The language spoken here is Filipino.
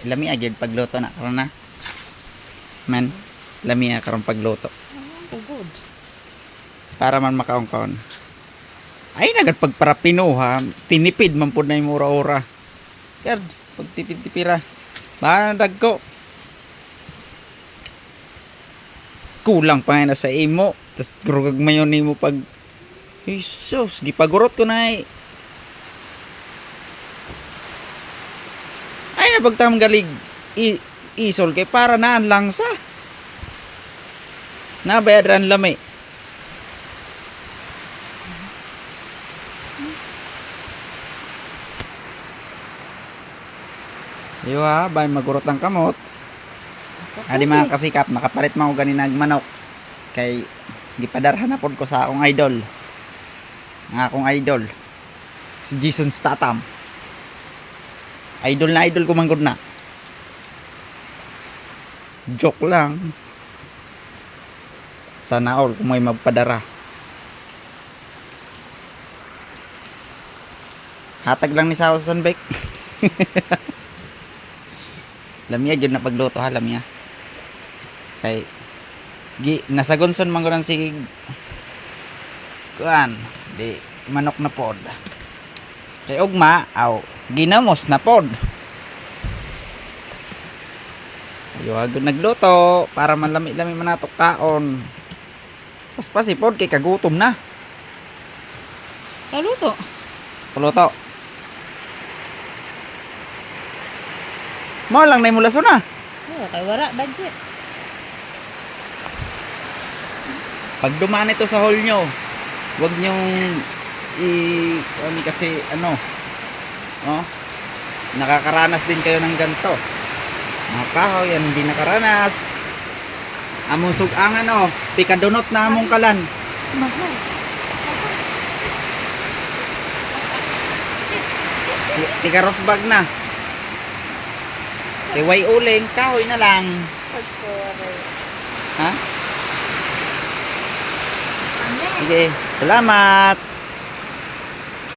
Lami agad pagluto na karon na. Man, lami karon pagluto. Oh, good. Para man makaon-kaon. Ay nagad pagparapino ha, tinipid man pud na yung ura-ura. Kaya pag tipid-tipira. Ba dagko. Kulang pa na sa imo. Tas grugag mayon nimo pag Jesus, gipagurot ko na ay. Ay napagtam galig isol kay para naan lang sa. Nabayadran lami. Yo ha, bay magurot ang kamot. Adi mga kasikap, nakapalit man ko ganinag manok. Kay gipadarhan na pod ko sa akong idol. Ang akong idol. Si Jason Statham. Idol na idol ko man gud na. Joke lang. Sana all kung may magpadara. Hatag lang ni sa Sunbake. Lamia jud na pagluto ha, lamia. Kay nasagonson man gud si kuan, di manok na pod. Kay ugma aw ginamos na pod. Ayo agad nagluto para man lami-lami man nato kaon. Paspas pod kay kagutom na. Kaluto. Puluto. Mo lang na imulason na. Oh, kay wala budget. Pag dumaan ito sa hall nyo, huwag nyong kasi ano, oh, nakakaranas din kayo ng ganito. Mga kahoy, yan hindi nakaranas. Among sugangan oh, pikadunot na among kalan. Mahal. Tika rosbag na. Kay way uling, kahoy na lang. Ha? Sige, salamat.